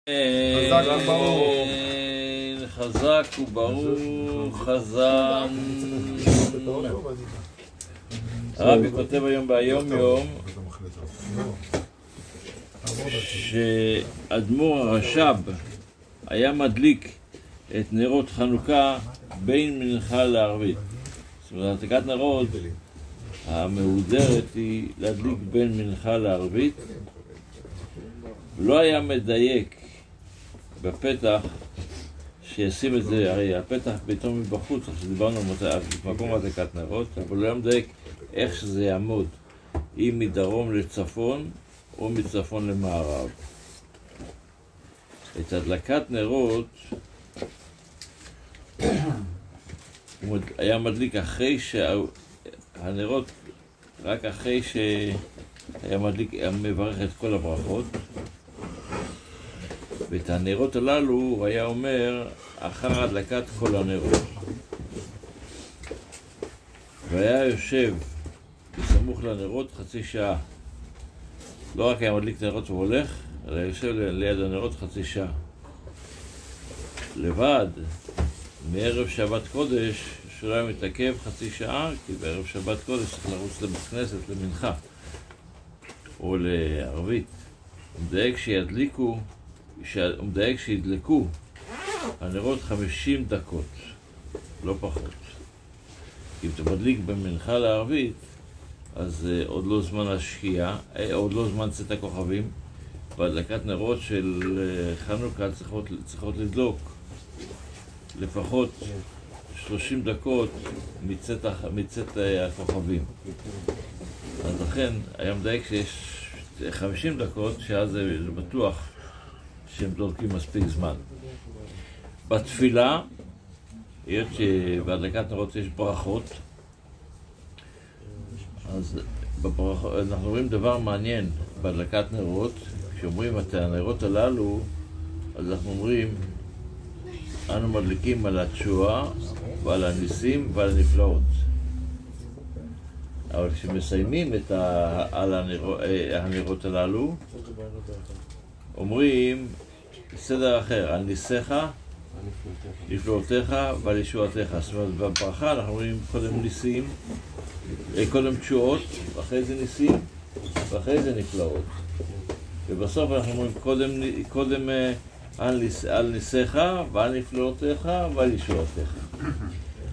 חזק וברוך. חזק וברוך חזן. הרבי כותב היום ביום יום שאדמו"ר הרש"ב היה מדליק את נרות חנוכה בין מנחה לערבית. זאת אומרת, הדלקת נרות המהודרת היא להדליק בין מנחה לערבית. לא היה מדייק בפתח שישים את זה, הרי הפתח ביתו מבחוץ, שדיברנו על מקום הדלקת נרות, אבל לא היה מדייק איך שזה יעמוד, אם מדרום לצפון או מצפון למערב. את הדלקת נרות הוא היה מדליק אחרי שהנרות, רק אחרי שהיה מדליק, היה מברך את כל הברכות. ואת הנרות הללו הוא היה אומר אחר הדלקת כל הנרות. והיה יושב בסמוך לנרות חצי שעה. לא רק היה מדליק את הנרות והולך, אלא יושב ליד הנרות חצי שעה. לבד, מערב שבת קודש, שלא היה מתעכב חצי שעה, כי בערב שבת קודש צריך לרוץ לבית כנסת, למנחה, או לערבית. הוא מדייק שידלקו הנרות 50 דקות, לא פחות. אם אתה מדליק במנחה לערבית, אז עוד לא זמן השקיעה, עוד לא זמן צאת הכוכבים, והדלקת נרות של חנוכה צריכות לדלוק לפחות 30 דקות מצאת הכוכבים. אז לכן היה מדייק שיש 50 דקות, שאז זה בטוח שהם דולקים מספיק זמן. בתפילה, היות שבהדלקת נרות יש ברכות, אז אנחנו רואים דבר מעניין בהדלקת נרות. כשאומרים את הנרות הללו, אז אנחנו אומרים, אנו מדליקים על התשועה ועל הניסים ועל הנפלאות. אבל כשמסיימים על הנרות הללו, אומרים סדר אחר, על ניסיך, נפלאותיך ועל ישועתך. זאת אומרת, בברכה אנחנו אומרים קודם ניסים, קודם תשועות, ואחרי זה ניסים, ואחרי זה נפלאות. ובסוף אנחנו אומרים קודם על ניסיך ועל נפלאותיך ועל ישועתך.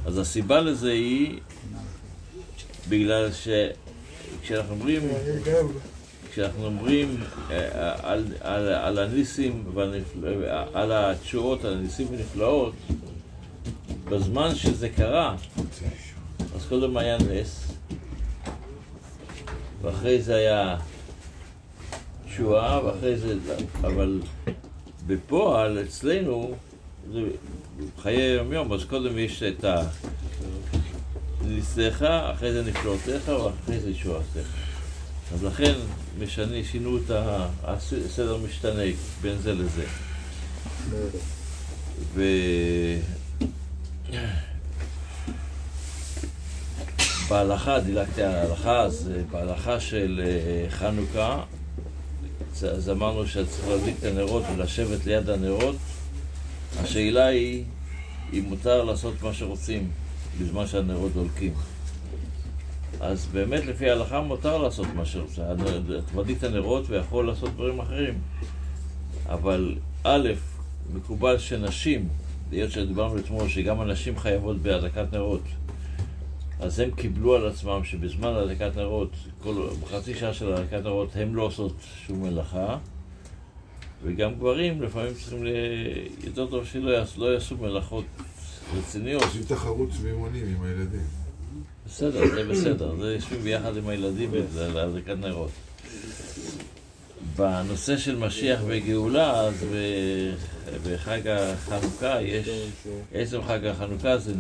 אז הסיבה לזה היא בגלל שכשאנחנו אומרים על הניסים ועל התשועות, על הניסים ונפלאות, בזמן שזה קרה, אז קודם היה נס, ואחרי זה היה תשועה, ואחרי זה, אבל בפועל אצלנו, בחיי יום, אז קודם יש את ניסיך, אחרי זה נפלאותיך, ואחרי זה תשועתך. אז לכן שינו את הסדר משתנה בין זה לזה. בהלכה, דילגתי על ההלכה, אז בהלכה של חנוכה, אז אמרנו שצריך להדליק את הנרות ולשבת ליד הנרות. השאלה היא, אם מותר לעשות מה שרוצים בזמן שהנרות דולקים. אז באמת לפי ההלכה מותר לעשות מה שרוצה. אתה מדליק את הנרות ויכול לעשות דברים אחרים. אבל א', מקובל שנשים, היות שדיברנו אתמול שגם הנשים חייבות בהדלקת נרות, אז הם קיבלו על עצמם שבזמן הדלקת נרות, בחצי שעה של הדלקת נרות, הם לא עושות שום מלאכה. וגם גברים לפעמים צריכים יותר טוב שלא יעשו מלאכות רציניות. עושים תחרות סביבונים עם הילדים. בסדר, זה בסדר. זה יושבים ביחד עם הילדים להדלקת נרות. בנושא של משיח וגאולה, אז בחג החנוכה יש, עצם חג החנוכה זה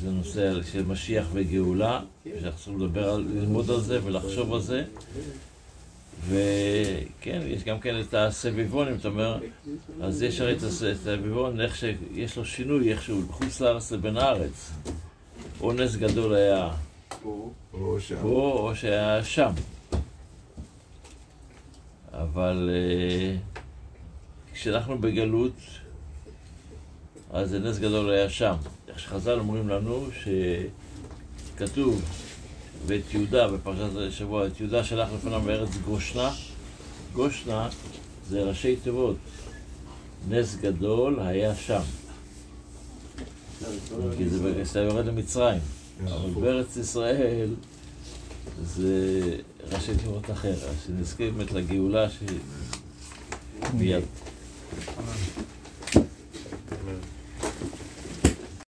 נושא של משיח וגאולה, שאנחנו צריכים ללמוד על זה ולחשוב על זה. וכן, יש גם כן את הסביבון, אם אתה אומר, אז יש הרי את הסביבון, איך שיש לו שינוי, איכשהו, בחוץ לארץ לבין הארץ. או נס גדול היה פה, או שהיה שם. אבל כשאנחנו בגלות, אז נס גדול היה שם. איך שחז"ל אומרים לנו שכתוב, ואת יהודה, בפרשת השבוע, את יהודה שלח לפניו בארץ גושנה. גושנה זה ראשי תיבות. נס גדול היה שם. כי זה יורד למצרים. אבל בארץ ישראל זה ראשי תיבות אחר, שנזכה באמת לגאולה מיד.